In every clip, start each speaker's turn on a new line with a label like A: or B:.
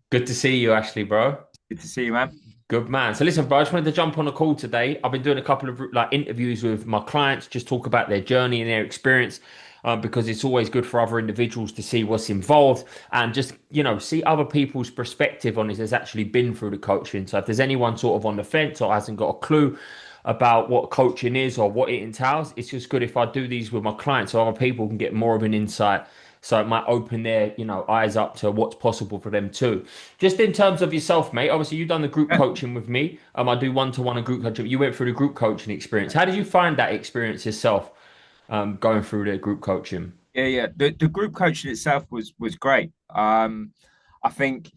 A: Good to see you, Ashley, bro.
B: Good to see you, man.
A: Good man. So listen, bro, I just wanted to jump on a call today. I've been doing a couple of like interviews with my clients, just talk about their journey and their experience, because it's always good for other individuals to see what's involved and just, see other people's perspective on it that's actually been through the coaching. So if there's anyone sort of on the fence or hasn't got a clue about what coaching is or what it entails, it's just good if I do these with my clients so other people can get more of an insight. So it might open their, eyes up to what's possible for them too. Just in terms of yourself, mate. Obviously, you've done the group
B: Yeah,
A: coaching with me. I do one-to-one and group coaching. You went through the group coaching experience. How did you find that experience yourself, going through the group coaching?
B: yeah. The group coaching itself was great. I think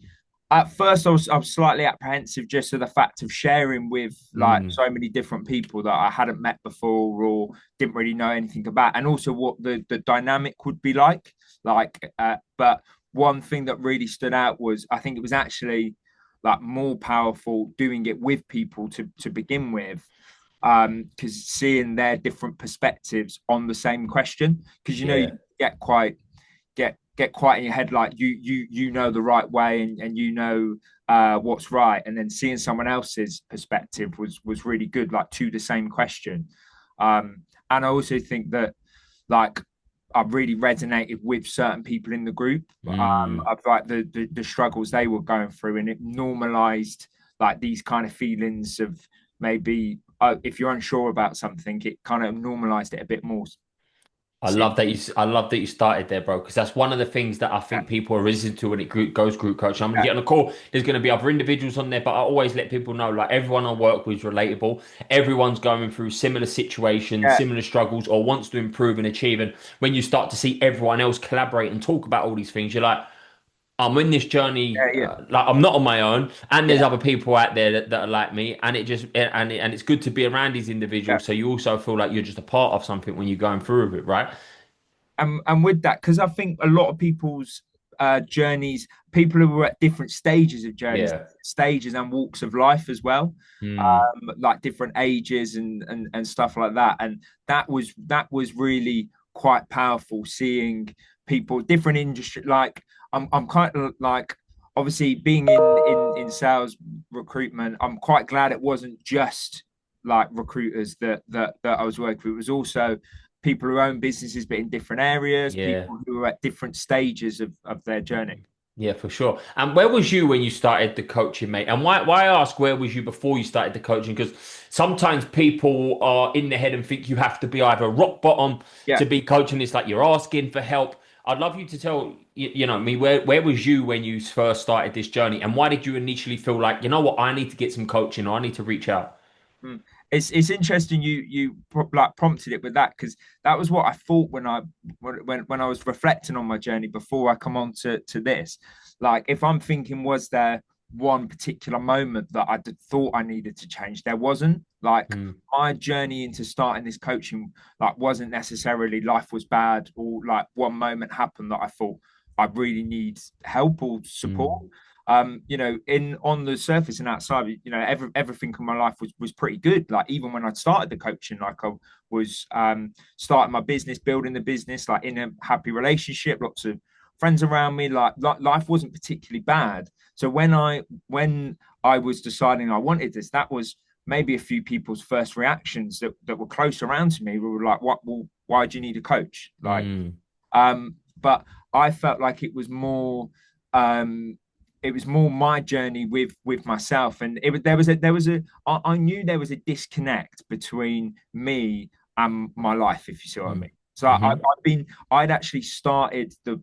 B: at first I was slightly apprehensive just to the fact of sharing with like
A: Mm,
B: so many different people that I hadn't met before or didn't really know anything about, and also what the dynamic would be like. But one thing that really stood out was I think it was actually like more powerful doing it with people to begin with, because seeing their different perspectives on the same question, because you
A: yeah.
B: get quite get quite in your head like you know the right way, and you know what's right, and then seeing someone else's perspective was really good, like to the same question. And I also think that like I really resonated with certain people in the group,
A: Mm.
B: of like the struggles they were going through, and it normalized like these kind of feelings of maybe, if you're unsure about something, it kind of normalized it a bit more.
A: I love that you started there, bro, because that's one of the things that I
B: Yeah,
A: think people are resistant to when goes group coaching. I'm gonna
B: yeah,
A: get on a call. There's gonna be other individuals on there, but I always let people know, like everyone I work with is relatable. Everyone's going through similar situations,
B: yeah,
A: similar struggles, or wants to improve and achieve. And when you start to see everyone else collaborate and talk about all these things, you're like, I'm in this journey,
B: yeah,
A: like I'm not on my own, and
B: yeah,
A: there's other people out there that are like me, and and it's good to be around these
B: yeah.
A: individuals. So you also feel like you're just a part of something when you're going through with it, right?
B: And with that, because I think a lot of people's journeys, people who were at different stages of journeys,
A: Yeah.
B: stages and walks of life as well,
A: Mm,
B: like different ages and stuff like that. And that was really quite powerful seeing people different industry. Like I'm kind of like, obviously being in sales recruitment, I'm quite glad it wasn't just like recruiters that I was working with. It was also people who own businesses but in different areas,
A: yeah.
B: people who are at different stages of their journey.
A: Yeah, for sure. And where was you when you started the coaching, mate? And why I ask where was you before you started the coaching? Because sometimes people are in their head and think you have to be either rock bottom
B: Yeah.
A: to be coaching. It's like you're asking for help. I'd love you to tell me where was you when you first started this journey, and why did you initially feel like, you know what, I need to get some coaching or I need to reach out?
B: Mm. It's interesting like prompted it with that, because that was what I thought when I was reflecting on my journey before I come on to this. Like if I'm thinking, was there one particular moment that I thought I needed to change? There wasn't. Like
A: Mm,
B: my journey into starting this coaching like wasn't necessarily life was bad, or like one moment happened that I thought I really need help or support.
A: mm,
B: In on the surface and outside, everything in my life was pretty good. Like even when I started the coaching, like I was starting my business, building the business, like in a happy relationship, lots of friends around me, like life wasn't particularly bad. So when I was deciding I wanted this, that was maybe a few people's first reactions that were close around to me. We were like, what, well, why do you need a coach?
A: mm.
B: But I felt like um it was more my journey with myself, and I knew there was a disconnect between me and my life, if you see what I
A: Mm.
B: mean. So
A: Hmm.
B: I'd actually started the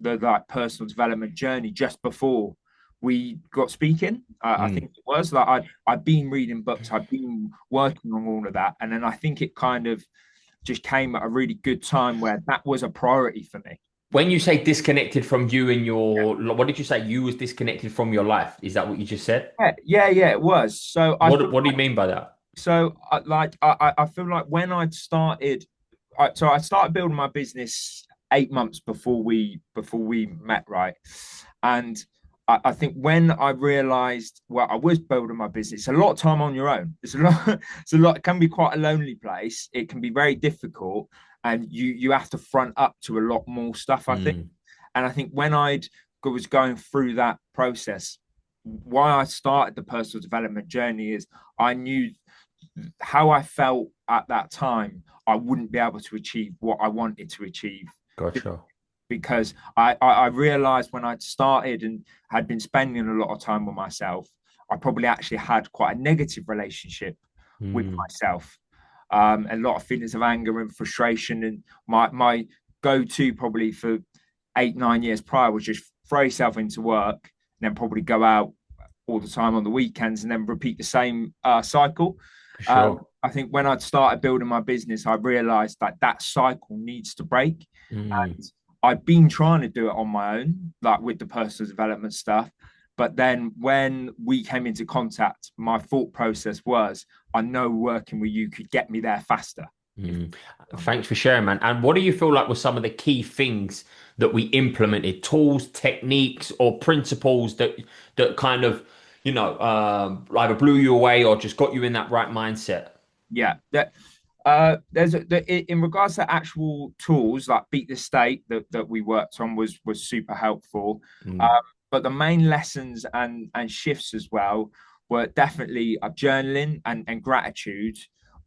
B: like personal development journey just before we got speaking. I
A: Mm.
B: think it was like I'd been reading books, I'd been working on all of that, and then I think it kind of just came at a really good time where that was a priority for me.
A: When you say disconnected from you and what did you say? You was disconnected from your life. Is that what you just said?
B: Yeah, it was. So I feel
A: What do you mean by that?
B: so like I feel like when I'd started, so I started building my business 8 months before we met, right? And I think when I realized, well, I was building my business, it's a lot of time on your own. It's a lot, it's a lot, it can be quite a lonely place. It can be very difficult, and you have to front up to a lot more stuff, I think.
A: Mm.
B: And I think when I'd was going through that process, why I started the personal development journey is I knew how I felt at that time. I wouldn't be able to achieve what I wanted to achieve
A: Gotcha.
B: because I realized when I'd started and had been spending a lot of time with myself, I probably actually had quite a negative relationship with
A: Mm,
B: myself. A lot of feelings of anger and frustration. And my go to probably for 8, 9 years prior was just throw yourself into work and then probably go out all the time on the weekends and then repeat the same cycle.
A: for sure.
B: I think when I'd started building my business, I realized that that cycle needs to break.
A: Mm.
B: And I've been trying to do it on my own, like with the personal development stuff. But then when we came into contact, my thought process was, I know working with you could get me there faster. If
A: Mm. Thanks for sharing, man. And what do you feel like were some of the key things that we implemented, tools, techniques, or principles that kind of, either blew you away or just got you in that right mindset?
B: yeah, that in regards to actual tools like Beat the State that we worked on was super helpful.
A: Mm.
B: But the main lessons and shifts as well were definitely journaling and gratitude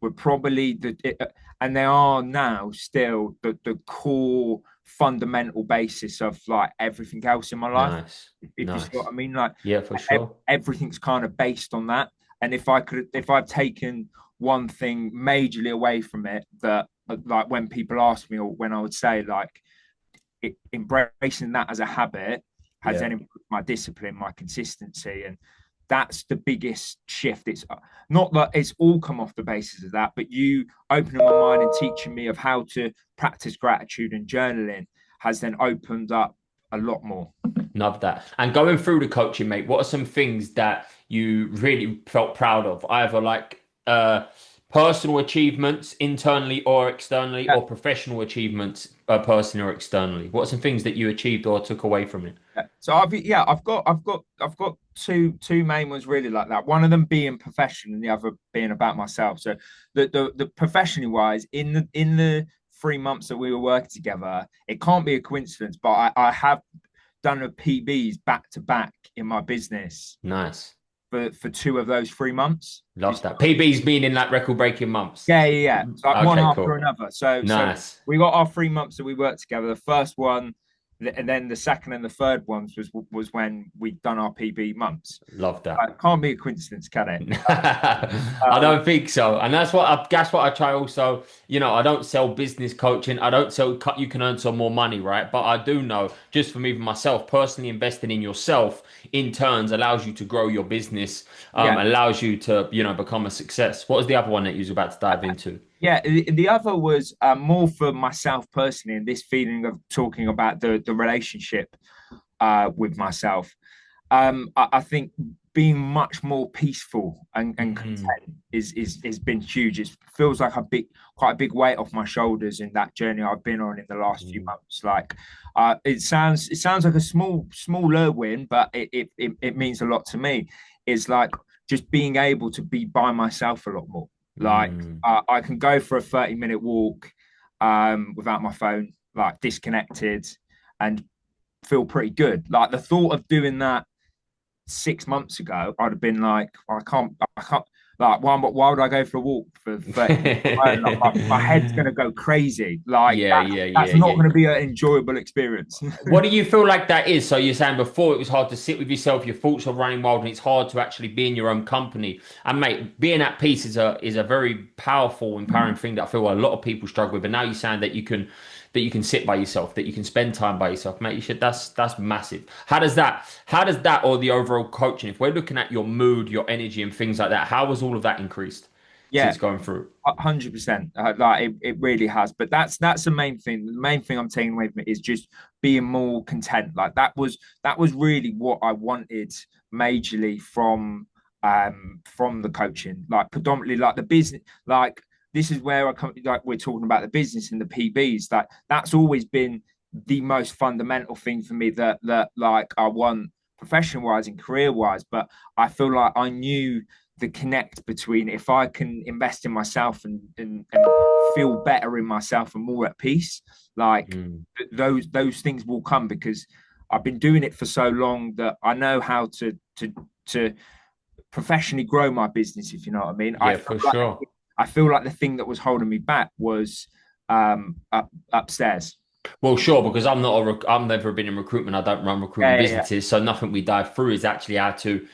B: were probably and they are now still the core fundamental basis of like everything else in my life.
A: Nice.
B: If you see what
A: Nice.
B: I mean, like
A: Yeah, for sure.
B: everything's kind of based on that. And if I've taken one thing majorly away from it, that like when people ask me or when I would say like embracing that as a habit has
A: Yeah.
B: then improved my discipline, my consistency, and that's the biggest shift. It's not that it's all come off the basis of that, but you opening my mind and teaching me of how to practice gratitude and journaling has then opened up a lot more.
A: Love that. And going through the coaching, mate, what are some things that you really felt proud of? Either like personal achievements internally or externally,
B: Yeah,
A: or professional achievements personally or externally. What are some things that you achieved or took away from it?
B: yeah. So I've got two main ones really like that. One of them being profession and the other being about myself. So the professionally wise, in the 3 months that we were working together, it can't be a coincidence, but I have done a PBs back to back in my business
A: Nice.
B: for 2 of those 3 months.
A: Love that. PBs meaning like record breaking months.
B: Yeah. So like one
A: Okay,
B: after
A: cool.
B: another. So
A: Nice.
B: we got our 3 months that we worked together. The first one, and then the second and the third ones was when we'd done our PB months.
A: Love that.
B: It can't be a coincidence, can it?
A: I
B: Um,
A: don't think so. And that's what I try also, I don't sell business coaching. I don't sell cut you can earn some more money, right? But I do know just from even myself, personally investing in yourself in turns allows you to grow your business,
B: yeah,
A: allows you to, become a success. What was the other one that you was about to dive into?
B: yeah. The other was more for myself personally, and this feeling of talking about the relationship with myself. I think being much more peaceful and
A: Mm,
B: content is been huge. It feels like quite a big weight off my shoulders in that journey I've been on in the last few
A: mm,
B: months. Like, it sounds like a smaller win, but it means a lot to me. Is like just being able to be by myself a lot more. Like,
A: mm.
B: I can go for a 30-minute walk without my phone, like disconnected, and feel pretty good. Like the thought of doing that 6 months ago, I'd have been like, I can't. Like, why would I go for a walk for 30 minutes? Like, my head's gonna go crazy. Like
A: Yeah,
B: that,
A: yeah,
B: that's
A: yeah,
B: not
A: yeah.
B: gonna be an enjoyable experience.
A: What do you feel like that is? So you're saying before it was hard to sit with yourself, your thoughts are running wild, and it's hard to actually be in your own company. And mate, being at peace is a very powerful, empowering thing that I feel a lot of people struggle with. And now you're saying that you can sit by yourself, that you can spend time by yourself, mate. That's massive. How does that or the overall coaching, if we're looking at your mood, your energy, and things like that, how has all of that increased
B: Yeah,
A: since going through?
B: 100%. Like it really has. But that's the main thing. The main thing I'm taking away from it is just being more content. Like that was really what I wanted majorly from the coaching. Like predominantly like the business. Like this is where I come. Like we're talking about the business and the PBs. Like that's always been the most fundamental thing for me. That like I want profession wise and career wise. But I feel like I knew the connect between if I can invest in myself and feel better in myself and more at peace, like
A: Mm,
B: those things will come because I've been doing it for so long that I know how to professionally grow my business, if you know what I mean.
A: Yeah, for sure.
B: I feel like the thing that was holding me back was upstairs.
A: Well, sure, because I'm never been in recruitment. I don't run recruitment
B: Yeah.
A: businesses, so nothing we dive through is actually how to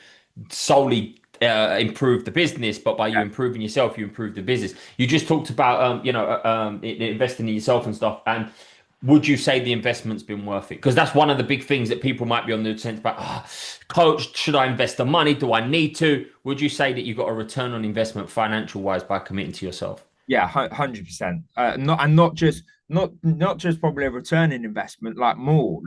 A: solely improve the business. But by you
B: Yeah.
A: improving yourself, you improve the business. You just talked about investing in yourself and stuff. And would you say the investment's been worth it? Because that's one of the big things that people might be on the sense about. Oh, coach, should I invest the money? Do I need to? Would you say that you got a return on investment financial wise by committing to yourself?
B: Yeah, 100%. Not just probably a returning investment, like more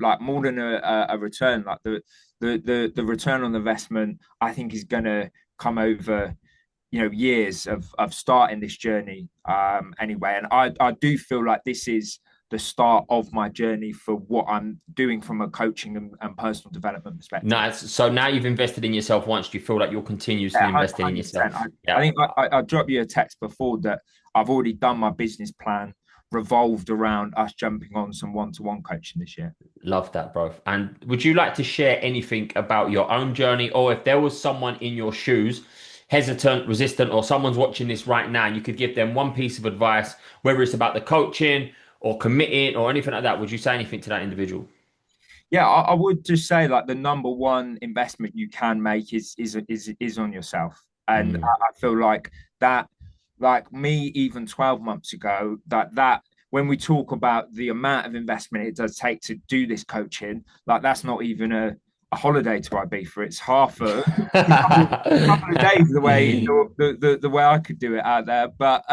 B: than a return. Like the return on investment, I think is gonna come over, years of starting this journey. Anyway, and I do feel like this is the start of my journey for what I'm doing from a coaching and personal development perspective.
A: Nice. So now you've invested in yourself once. Do you feel like you're
B: Yeah,
A: continuously investing in
B: 100%.
A: yourself?
B: I
A: Yeah.
B: think I dropped you a text before that I've already done my business plan revolved around us jumping on some one-to-one coaching this year.
A: Love that, bro. And would you like to share anything about your own journey, or if there was someone in your shoes, hesitant, resistant, or someone's watching this right now, and you could give them one piece of advice, whether it's about the coaching or committing or anything like that, would you say anything to that individual?
B: Yeah, I would just say like the number one investment you can make is on yourself, and
A: Mm.
B: I feel like that, like me, even 12 months ago, that when we talk about the amount of investment it does take to do this coaching, like that's not even a holiday to Ibiza. It's half a couple of days the way the way I could do it out there. But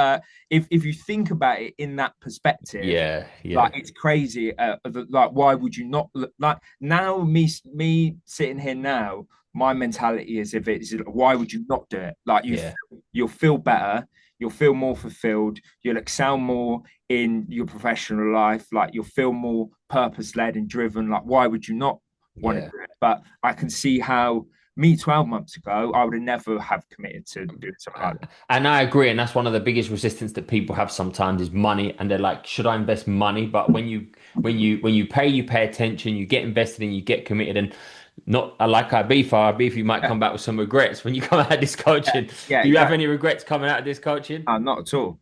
B: if you think about it in that perspective,
A: Yeah, yeah,
B: like it's crazy. Like why would you not like now me sitting here now? My mentality is if it's why would you not do it? Like
A: yeah,
B: you'll feel better, you'll feel more fulfilled, you'll excel more in your professional life, like you'll feel more purpose led and driven. Like why would you not want to
A: yeah.
B: do it? But I can see how me 12 months ago, I would have never have committed to doing something like that.
A: And I agree, and that's one of the biggest resistance that people have sometimes is money, and they're like, should I invest money? But when you pay, you pay attention, you get invested and you get committed, and not like Ibiza, you might
B: Yeah,
A: come back with some regrets when you come out of this coaching.
B: yeah,
A: Do you have
B: exactly.
A: any regrets coming out of this coaching?
B: Not at all.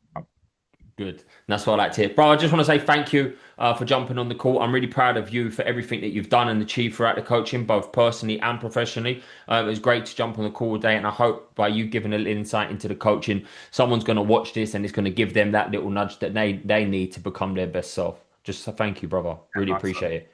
A: Good. That's what I like to hear. Bro, I just want to say thank you for jumping on the call. I'm really proud of you for everything that you've done and achieved throughout the coaching, both personally and professionally. It was great to jump on the call today, and I hope by you giving a little insight into the coaching, someone's going to watch this and it's going to give them that little nudge that they need to become their best self. Just thank you, brother.
B: Yeah,
A: Really
B: nice one.
A: appreciate it.